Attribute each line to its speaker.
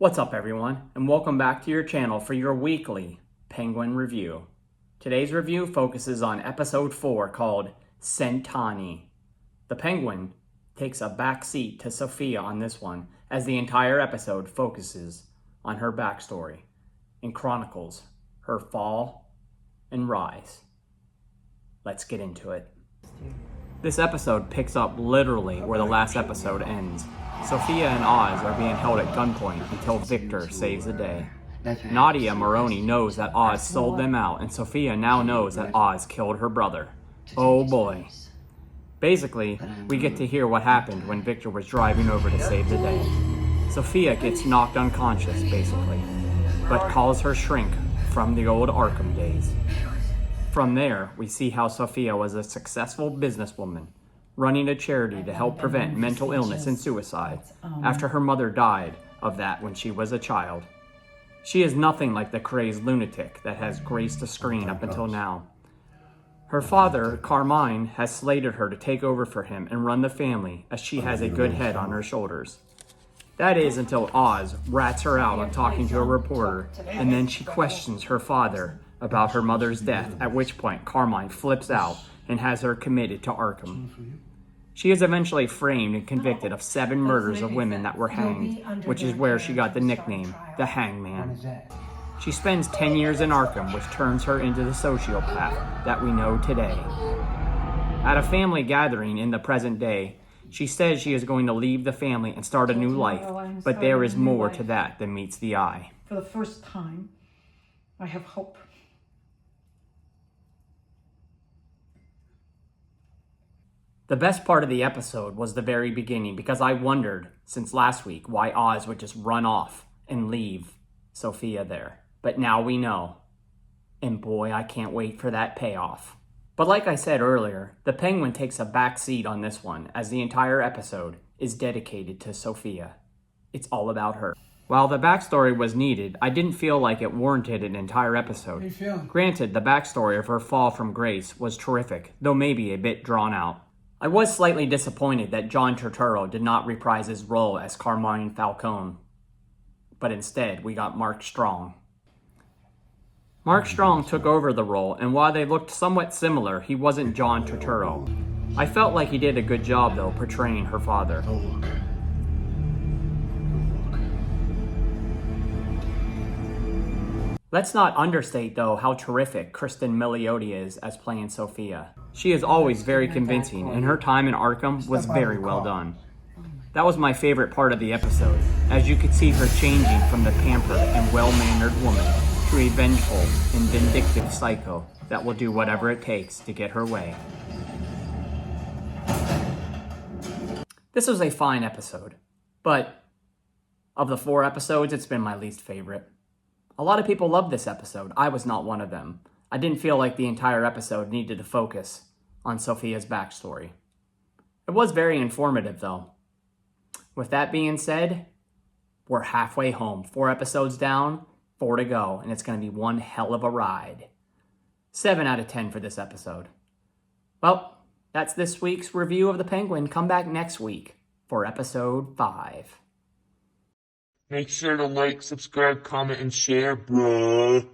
Speaker 1: What's up everyone, and welcome back to your channel for your weekly Penguin review. Today's review focuses on episode 4 called Sentani. The Penguin takes a back seat to Sophia on this one as the entire episode focuses on her backstory and chronicles her fall and rise. Let's get into it. This episode picks up literally where the last episode ends. Sophia and Oz are being held at gunpoint until Victor saves the day. Nadia Moroni knows that Oz sold them out, and Sophia now knows that Oz killed her brother. Oh boy. Basically, we get to hear what happened when Victor was driving over to save the day. Sophia gets knocked unconscious, basically, but calls her shrink from the old Arkham days. From there, we see how Sophia was a successful businesswoman, running a charity to help prevent mental illness and suicide after her mother died of that when she was a child. She is nothing like the crazed lunatic that has graced the screen up until now. Her father, Carmine, has slated her to take over for him and run the family as she has a good head on her shoulders. That is until Oz rats her out on talking to a reporter, and then she questions her father about her mother's death, at which point Carmine flips out and has her committed to Arkham. She is eventually framed and convicted of 7 murders of women that were hanged, which is where she got the nickname, the Hangman. She spends 10 years in Arkham, which turns her into the sociopath that we know today. At a family gathering in the present day, she says she is going to leave the family and start a new life, but there is more to that than meets the eye.
Speaker 2: For the first time, I have hope.
Speaker 1: The best part of the episode was the very beginning, because I wondered since last week why Oz would just run off and leave Sophia there. But now we know. And boy, I can't wait for that payoff. But like I said earlier, the Penguin takes a back seat on this one as the entire episode is dedicated to Sophia. It's all about her. While the backstory was needed, I didn't feel like it warranted an entire episode. Granted, the backstory of her fall from grace was terrific, though maybe a bit drawn out. I was slightly disappointed that John Turturro did not reprise his role as Carmine Falcone, but instead we got Mark Strong. Mark Strong took over the role, and while they looked somewhat similar, he wasn't John Turturro. I felt like he did a good job though portraying her father. Let's not understate, though, how terrific Kristen Milioti is as playing Sophia. She is always very convincing, and her time in Arkham was very well done. That was my favorite part of the episode, as you could see her changing from the pampered and well-mannered woman to a vengeful and vindictive psycho that will do whatever it takes to get her way. This was a fine episode, but of the 4 episodes, it's been my least favorite. A lot of people loved this episode. I was not one of them. I didn't feel like the entire episode needed to focus on Sophia's backstory. It was very informative, though. With that being said, we're halfway home. 4 episodes down, 4 to go, and it's going to be one hell of a ride. 7 out of 10 for this episode. Well, that's this week's review of The Penguin. Come back next week for episode 5.
Speaker 3: Make sure to like, subscribe, comment, and share, bruh.